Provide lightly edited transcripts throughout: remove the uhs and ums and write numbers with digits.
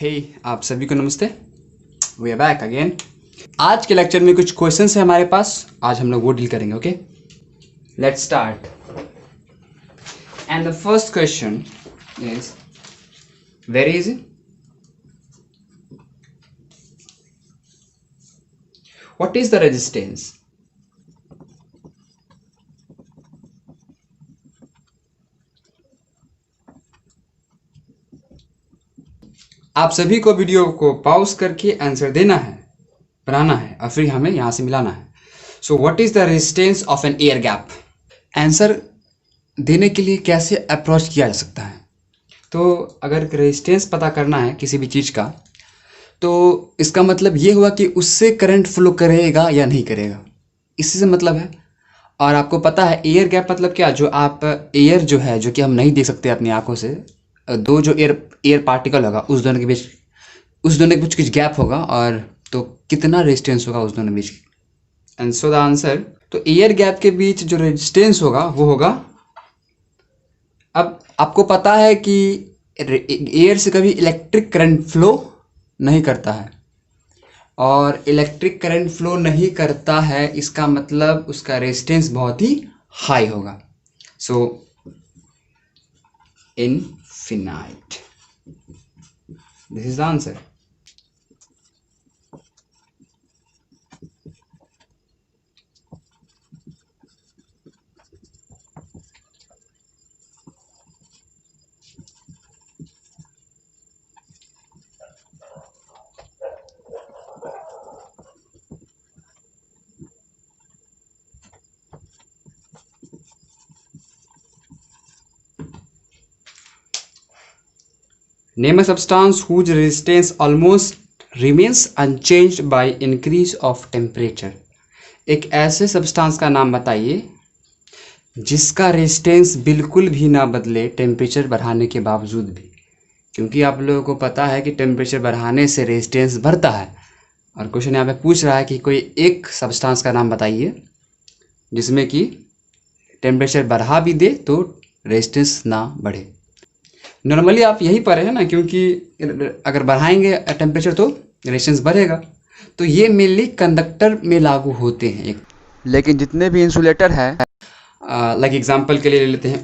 हे आप सभी को नमस्ते। We are back again. आज के लेक्चर में कुछ क्वेश्चंस है हमारे पास, आज हम लोग वो डील करेंगे। Okay, let's start. And the first question is very easy. What is the resistance? आप सभी को वीडियो को पॉज करके आंसर देना है, बनाना है और फिर हमें यहाँ से मिलाना है। So what is the resistance of an air gap? Answer देने के लिए कैसे अप्रोच किया जा सकता है? तो अगर रेजिस्टेंस पता करना है किसी भी चीज़ का, तो इसका मतलब ये हुआ कि उससे करंट फ्लो करेगा या नहीं करेगा, इसी से मतलब है। और आपको पता है एयर गैप मतलब क्या? जो आप एयर जो है, जो कि हम नहीं देख सकते अपनी आंखों से, दो जो एयर पार्टिकल होगा उस दोनों के बीच कुछ गैप होगा, और तो कितना रेजिस्टेंस होगा उस दोनों बीच। एंड सो द आंसर, तो एयर गैप के बीच जो रेजिस्टेंस होगा वो होगा, अब आपको पता है कि एयर से कभी इलेक्ट्रिक करंट फ्लो नहीं करता है, और इलेक्ट्रिक करंट फ्लो नहीं करता है इसका मतलब उसका रेजिस्टेंस बहुत ही हाई होगा। So infinite, this is the answer. Name a substance whose resistance almost remains unchanged by increase of temperature. एक ऐसे सब्सटेंस का नाम बताइए जिसका रेजिस्टेंस बिल्कुल भी ना बदले टेम्परेचर बढ़ाने के बावजूद भी, क्योंकि आप लोगों को पता है कि टेम्परेचर बढ़ाने से रेजिस्टेंस बढ़ता है। और क्वेश्चन यहाँ पे पूछ रहा है कि कोई एक सब्सटेंस का नाम बताइए जिसमें कि टेम्परेचर बढ़ा भी दे तो रेजिस्टेंस ना बढ़े। नॉर्मली आप यही पढ़े हैं ना, क्योंकि अगर बढ़ाएंगे टेम्परेचर तो रेजिस्टेंस बढ़ेगा। तो ये मेनली कंडक्टर में लागू होते हैं, लेकिन जितने भी इंसुलेटर है, लाइक एग्जांपल के लिए ले लेते हैं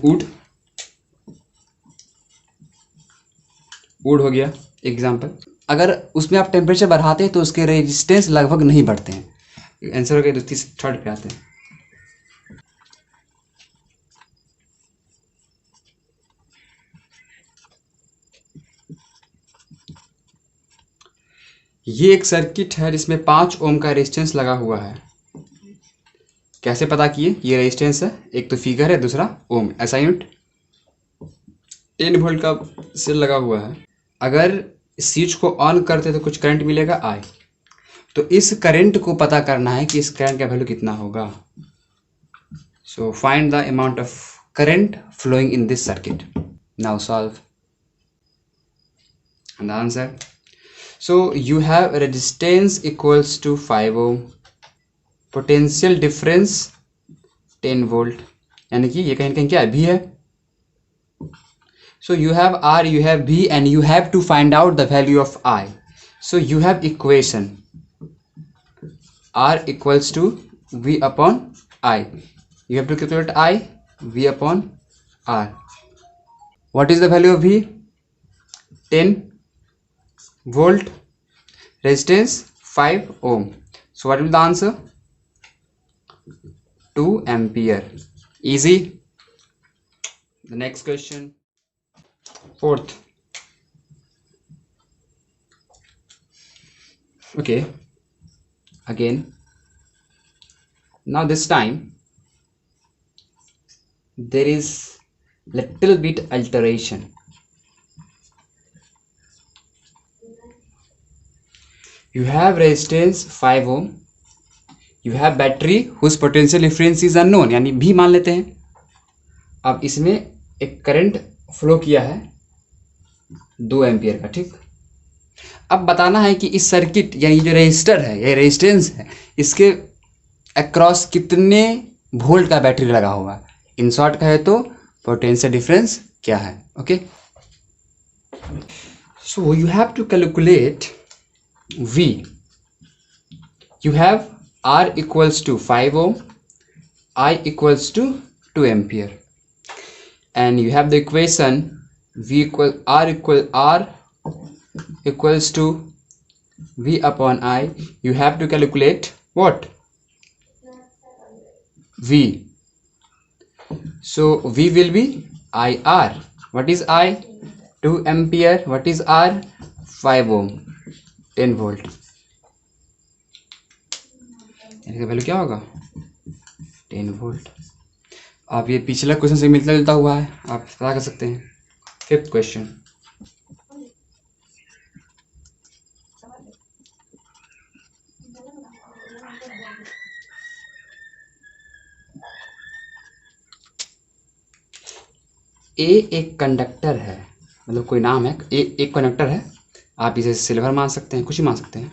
वुड हो गया एग्जांपल। अगर उसमें आप टेम्परेचर बढ़ाते हैं तो उसके रेजिस्टेंस लगभग नहीं बढ़ते हैं। आंसर हो गया। थर्ड पे आते हैं। ये एक सर्किट है जिसमें 5 ओम का रेजिस्टेंस लगा हुआ है। कैसे पता किए? ये रेजिस्टेंस है, एक तो फिगर है, दूसरा ओम, ऐसा यूनिट 10 वोल्ट का सेल लगा हुआ है। अगर इस स्विच को ऑन करते तो कुछ करंट मिलेगा आई। तो इस करंट को पता करना है कि इस करंट का वैल्यू कितना होगा। So find the amount of current flowing in this circuit. Now solve and answer. So you have resistance equals to 5 ohm, potential difference 10 volt, यानी कि ये कहीं कहीं क्या भी है। So you have R, you have V, and you have to find out the value of I. So you have equation R equals to V upon I. You have to calculate I, V upon R. What is the value of V? 10 volt, resistance 5 ohm. So what will the answer? 2 ampere. Easy. The next question, fourth. Okay, again, now this time there is little bit alteration. You have resistance 5 ohm, you have battery whose potential difference is unknown, यानी भी मान लेते हैं। अब इसमें एक current flow किया है 2 एम्पियर का, ठीक। अब बताना है कि इस सर्किट यानी जो रेजिस्टर है, ये रेजिस्टेंस है, इसके अक्रॉस कितने वोल्ट का बैटरी लगा हुआ है। इन शॉर्ट कहे तो पोटेंशियल डिफरेंस क्या है। Okay, So you have to calculate V. You have R equals to 5 ohm, I equals to 2 ampere, and you have the equation V R equals to V upon I. You have to calculate what? V. So V will be IR. What is I? 2 ampere. What is R? 5 ohm, 10 volt. इनका value क्या होगा? 10 volt. आप ये पिछला question से मिलता जुलता हुआ है, आप पता कर सकते हैं. 5th question. ए एक कंडक्टर है, मतलब कोई नाम है, ए एक कंडक्टर है. आप इसे सिल्वर मान सकते हैं, कुछ ही मान सकते हैं.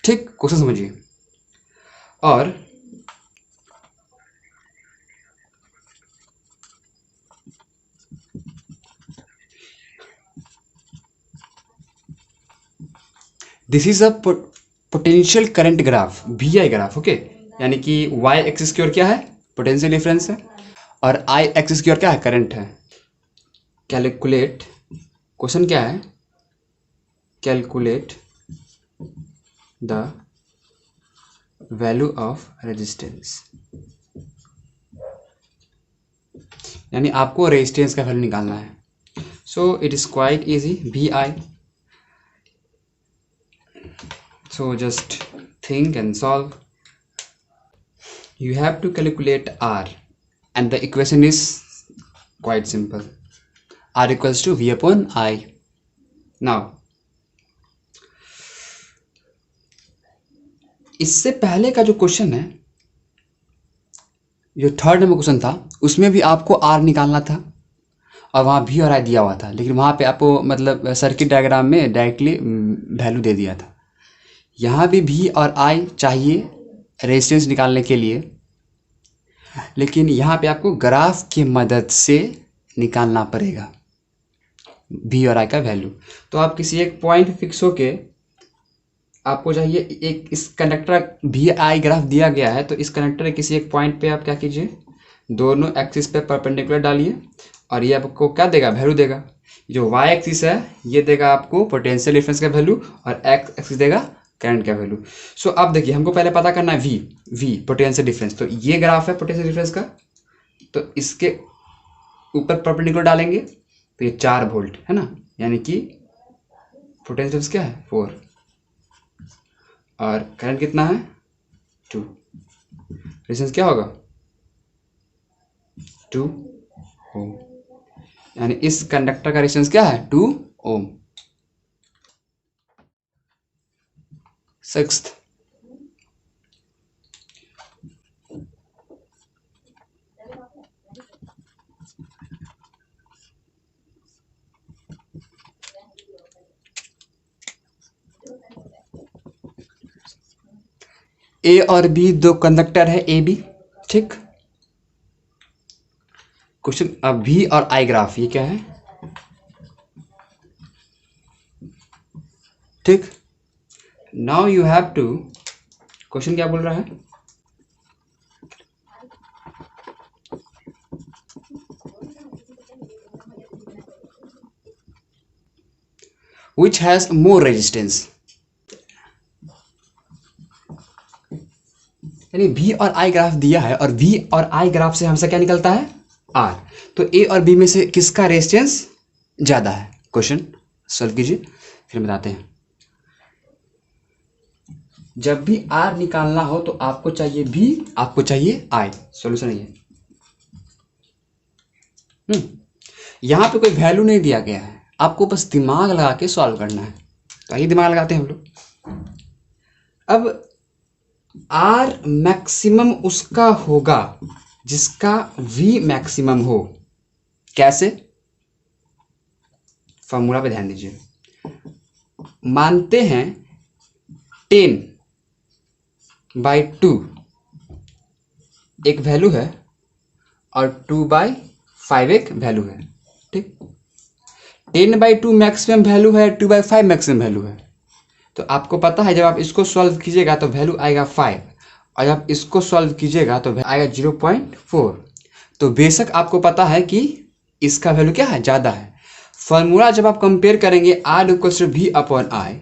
ठीक, क्वेश्चन समझिए. और this is a potential current graph, VI graph. Okay, यानी कि y एक्सिस की ओर क्या है? पोटेंशियल डिफरेंस है, और I एक्सिस की ओर क्या है? करंट है. कैलकुलेट, क्वेश्चन क्या है? Calculate the value of resistance, यानी आपको रेजिस्टेंस का वैल्यू निकालना है. So it is quite easy. VI. So just think and solve. You have to calculate R, and the equation is quite simple. R equals to V upon I. Now, इससे पहले का जो question है, जो 3rd number question था, उसमें भी आपको R निकालना था और वहाँ V और I दिया हुआ था, लेकिन वहाँ पे आपको मतलब सर्किट डायग्राम में डायरेक्टली वैल्यू दे दिया था. यहाँ भी V और I चाहिए रेजिस्टेंस निकालने के लिए, लेकिन यहाँ पे आपको ग्राफ की मदद से निकालना पड़ेगा V और I का वैल्यू. तो आप किसी एक पॉइंट फिक्स होके आपको चाहिए एक, इस कंडक्टर VI ग्राफ दिया गया है, तो इस कंडक्टर के किसी एक पॉइंट पे आप क्या कीजिए, दोनों एक्सिस पे परपेंडिकुलर डालिए, और ये आपको क्या देगा? वैल्यू देगा. जो Y एक्सिस है ये देगा आपको पोटेंशियल डिफरेंस का वैल्यू, और X एक्सिस देगा करंट का वैल्यू. सो अब देखिए, हमको पहले पता करना है V पोटेंशियल डिफरेंस. तो ये ग्राफ है पोटेंशियल डिफरेंस का, तो इसके ऊपर परपेंडिकुलर डालेंगे तो ये 4 वोल्ट है ना, यानी कि पोटेंशियल डिफरेंस क्या है? 4, और करंट कितना है? 2. रेजिस्टेंस क्या होगा? 2 ओम, यानी इस कंडक्टर का रेजिस्टेंस क्या है? 2 ओम. 6th, A और B दो कंडक्टर है, AB. ठीक, क्वेश्चन अब V और I ग्राफ, ये क्या है? ठीक, now you have to, question क्या बोल रहा है? Which has more resistance? यानी V और I ग्राफ दिया है, और V और I ग्राफ से हमसे क्या निकलता है? R. तो A और B में से किसका रेजिस्टेंस ज़्यादा है? क्वेश्चन सॉल्व कीजिए, फिर बताते हैं. जब भी R निकालना हो तो आपको चाहिए V, आपको चाहिए I. सॉल्यूशन है ये. यहाँ पे कोई वैल्यू नहीं दिया गया है, आपको बस दिमाग लगा के सॉल्व करना है. तो आइए दिमाग लगाते हैं हम लोग. अब R मैक्सिमम उसका होगा जिसका V मैक्सिमम हो. कैसे? फॉर्मूला पे ध्यान दीजिए. मानते हैं 10/2 एक वैल्यू है और 2/5 एक वैल्यू है. ठीक, 10/2 मैक्सिमम वैल्यू है, 2/5 मैक्सिमम वैल्यू है। तो आपको पता है जब आप इसको सॉल्व कीजिएगा तो वैल्यू आएगा 5 और जब इसको सॉल्व कीजिएगा तो आएगा 0.4। तो बेशक आपको पता है कि इसका वैल्यू क्या है, ज़्यादा है। फॉर्मूला जब आप कंपेयर करेंगे R=V/I,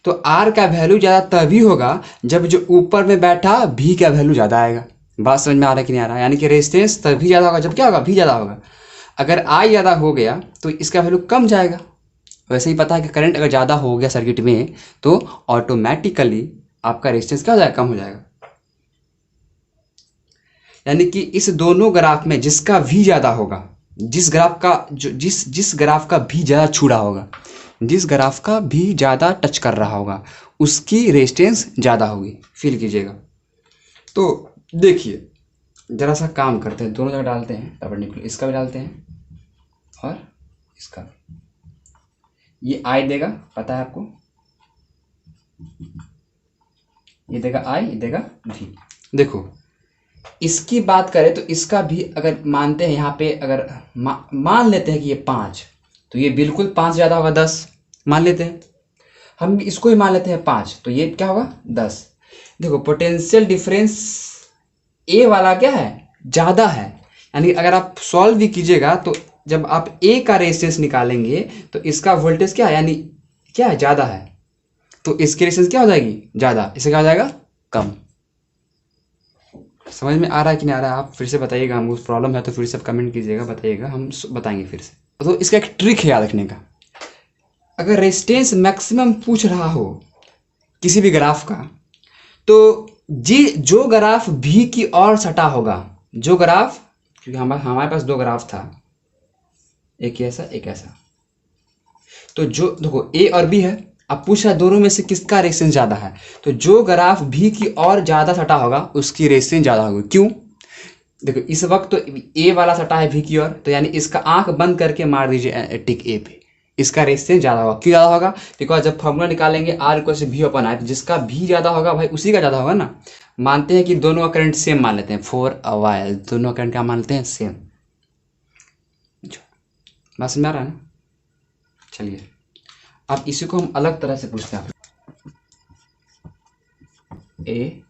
तो R का वैल्यू ज़्यादा तभी होगा जब जो ऊपर में बैठा V का वैल्यू ज़्यादा आएगा। बात समझ में आ रहा है कि नहीं आ रहा है? यानी कि रेजिस्टेंस तभी ज़्यादा होगा जब क्या होगा, V ज़्यादा होगा। अगर I ज़्यादा हो गया तो इसका वैल्यू कम जाएगा। वैसे ही पता है कि करंट अगर ज़्यादा हो गया सर्किट में तो ऑटोमेटिकली आपका रेजिस्टेंस क्या हो जाएगा, कम हो जाएगा। यानी कि इस दोनों ग्राफ में जिसका V ज़्यादा होगा, जिस ग्राफ का भी ज़्यादा छू रहा होगा, जिस ग्राफ का भी ज़्यादा टच कर रहा होगा, उसकी रेजिस्टेंस ज़्यादा होगी। फील कीजिएगा। तो देखिए जरा सा काम करते हैं, दोनों जगह डालते हैं परपेंडिकुलर, इसका भी डालते हैं और इसका भी। ये I देगा, पता है आपको, ये देगा I, ये देगा V। देखो इसकी बात करें तो इसका भी अगर मानते हैं यहाँ पे, अगर मान लेते हैं कि ये 5, तो ये बिल्कुल 5 ज़्यादा होगा 10, मान लेते हैं। हम इसको ही मान लेते हैं 5, तो ये क्या होगा 10। देखो पोटेंशियल डिफरेंस ए वाला क्या है, ज़्यादा है। यानी अगर आप सॉल्व भी कीजिएगा तो जब आप ए का रेजिस्टेंस निकालेंगे तो इसका वोल्टेज क्या है, यानी क्या है, ज़्यादा है। तो इसकी रेजिस्टेंस क्या हो जाएगी, ज़्यादा। इससे क्या हो जाएगा, कम। समझ में आ रहा है कि नहीं आ रहा है? आप फिर से बताइएगा, हमको प्रॉब्लम है तो फिर से कमेंट कीजिएगा, बताइएगा, हम बताएंगे फिर से। तो इसका एक ट्रिक है याद रखने का। अगर रेजिस्टेंस मैक्सिमम पूछ रहा हो किसी भी ग्राफ का, तो जो ग्राफ भी की ओर सटा होगा, जो ग्राफ, क्योंकि हमारे पास दो ग्राफ था, एक ऐसा एक ऐसा, तो जो देखो ए और बी है, अब पूछा दोनों में से किसका रेजिस्टेंस ज़्यादा है, तो जो ग्राफ भी की ओर ज़्यादा सटा होगा उसकी रेजिस्टेंस ज़्यादा होगी। क्यों? देखो इस वक्त तो ए वाला सटा है भी की ओर, तो यानी इसका आंख बंद करके मार दीजिए टिक ए पे, इसका रेजिस्टेंस ज़्यादा होगा। क्यों ज़्यादा होगा? बिकॉज जब फॉर्मूला निकालेंगे R=V/I, तो जिसका भी ज़्यादा होगा भाई उसी का ज़्यादा होगा ना। मानते हैं कि दोनों का करंट सेम मान लेते हैं, फॉर अ व्हाइल दोनों का करंट क्या मान लेते हैं, सेम। बात समझ में आ रहा है ना? चलिए अब इसी को हम अलग तरह से पूछते हैं। ए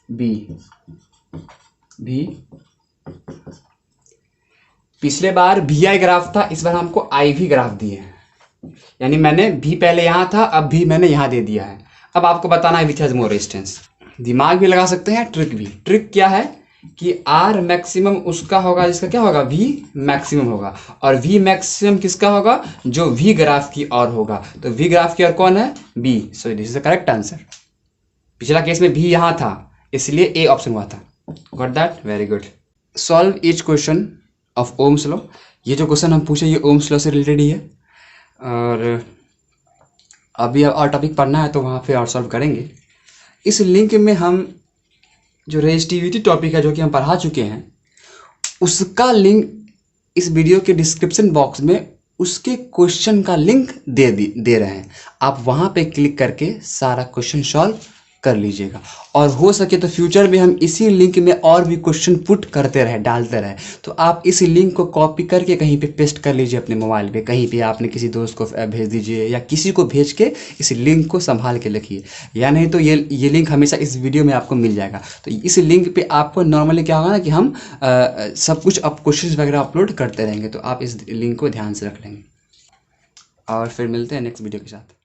बी भी, पिछले बार VI ग्राफ था, इस बार हमको IV ग्राफ दिए हैं। यानी मैंने भी पहले यहाँ था, अब भी मैंने यहाँ दे दिया है। अब आपको बताना है विच हैज मोर रेजिस्टेंस। दिमाग भी लगा सकते हैं, ट्रिक भी। ट्रिक क्या है कि R मैक्सिमम उसका होगा जिसका क्या होगा, V मैक्सिमम होगा, और V मैक्सिमम किसका होगा, जो V ग्राफ की ओर होगा। तो V ग्राफ की ओर कौन है, B। So this is the correct answer. पिछला केस में भी यहाँ था, इसलिए A ऑप्शन हुआ था। Got that? Very good. Solve each question of Ohm's law. ये जो क्वेश्चन हम पूछे ये ओम्स लॉ से रिलेटेड ही है, और अभी और टॉपिक पढ़ना है तो वहाँ पे और सॉल्व करेंगे। इस लिंक में हम जो रेजिस्टिविटी टॉपिक है जो कि हम पढ़ा चुके हैं, उसका लिंक इस वीडियो के डिस्क्रिप्शन बॉक्स में उसके क्वेश्चन का लिंक दे रहे हैं। आप वहाँ पे क्लिक करके सारा क्वेश्चन सॉल्व कर लीजिएगा, और हो सके तो फ्यूचर में हम इसी लिंक में और भी क्वेश्चन पुट करते रहे, डालते रहे। तो आप इस लिंक को कॉपी करके कहीं पे पेस्ट कर लीजिए अपने मोबाइल पे, कहीं पे आपने किसी दोस्त को भेज दीजिए, या किसी को भेज के इस लिंक को संभाल के रखिए। या नहीं तो ये लिंक हमेशा इस वीडियो में आपको मिल जाएगा। तो इस लिंक पे आपको नॉर्मली क्या होगा ना कि हम सब कुछ अब क्वेश्चन वगैरह अपलोड करते रहेंगे, तो आप इस लिंक को ध्यान से रख लेंगे। और फिर मिलते हैं नेक्स्ट वीडियो के साथ।